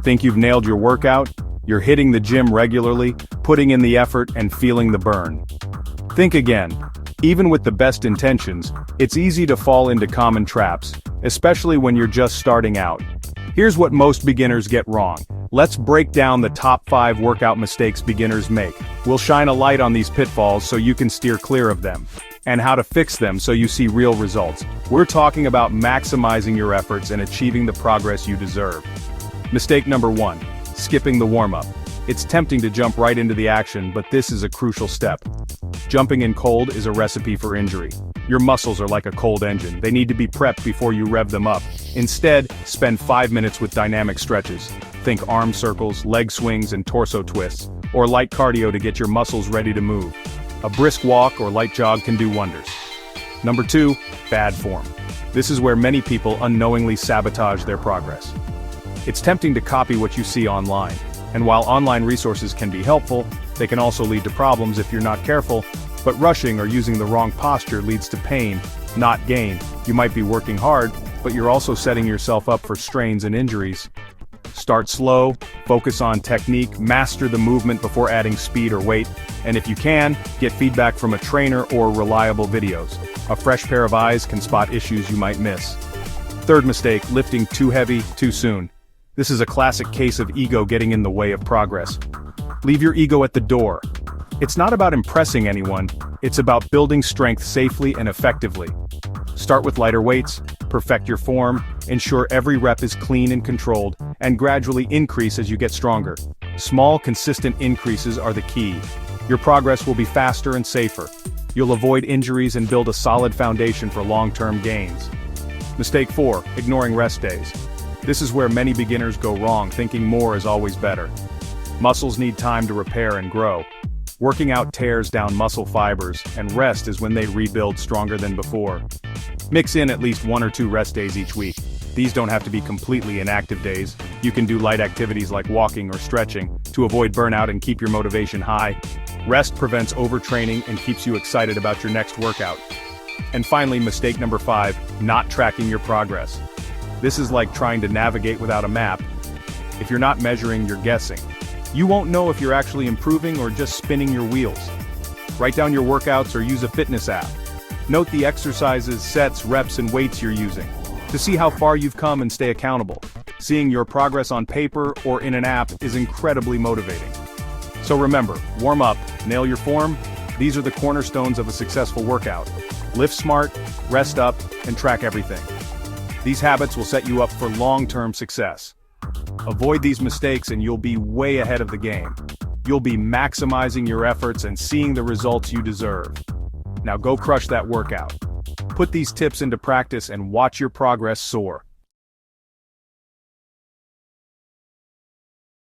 Think you've nailed your workout? You're hitting the gym regularly, putting in the effort and feeling the burn. Think again. Even with the best intentions, it's easy to fall into common traps, especially when you're just starting out. Here's what most beginners get wrong. Let's break down the top 5 workout mistakes beginners make. We'll shine a light on these pitfalls so you can steer clear of them, and how to fix them so you see real results. We're talking about maximizing your efforts and achieving the progress you deserve. Mistake number 1. Skipping the warm-up. It's tempting to jump right into the action, but this is a crucial step. Jumping in cold is a recipe for injury. Your muscles are like a cold engine. They need to be prepped before you rev them up. Instead, spend 5 minutes with dynamic stretches. Think arm circles, leg swings, and torso twists, or light cardio to get your muscles ready to move. A brisk walk or light jog can do wonders. Number 2, bad form. This is where many people unknowingly sabotage their progress. It's tempting to copy what you see online, and while online resources can be helpful, they can also lead to problems if you're not careful, but rushing or using the wrong posture leads to pain, not gain. You might be working hard, but you're also setting yourself up for strains and injuries. Start slow, focus on technique, master the movement before adding speed or weight, and if you can, get feedback from a trainer or reliable videos. A fresh pair of eyes can spot issues you might miss. Third mistake, lifting too heavy, too soon. This is a classic case of ego getting in the way of progress. Leave your ego at the door. It's not about impressing anyone, it's about building strength safely and effectively. Start with lighter weights, perfect your form, ensure every rep is clean and controlled, and gradually increase as you get stronger. Small, consistent increases are the key. Your progress will be faster and safer. You'll avoid injuries and build a solid foundation for long-term gains. Mistake 4, ignoring rest days. This is where many beginners go wrong, thinking more is always better. Muscles need time to repair and grow. Working out tears down muscle fibers, and rest is when they rebuild stronger than before. Mix in at least 1 or 2 rest days each week. These don't have to be completely inactive days. You can do light activities like walking or stretching to avoid burnout and keep your motivation high. Rest prevents overtraining and keeps you excited about your next workout. And finally, mistake number 5, not tracking your progress. This is like trying to navigate without a map. If you're not measuring, you're guessing. You won't know if you're actually improving or just spinning your wheels. Write down your workouts or use a fitness app. Note the exercises, sets, reps, and weights you're using to see how far you've come and stay accountable. Seeing your progress on paper or in an app is incredibly motivating. So remember, warm up, nail your form. These are the cornerstones of a successful workout. Lift smart, rest up, and track everything. These habits will set you up for long-term success. Avoid these mistakes and you'll be way ahead of the game. You'll be maximizing your efforts and seeing the results you deserve. Now go crush that workout. Put these tips into practice and watch your progress soar.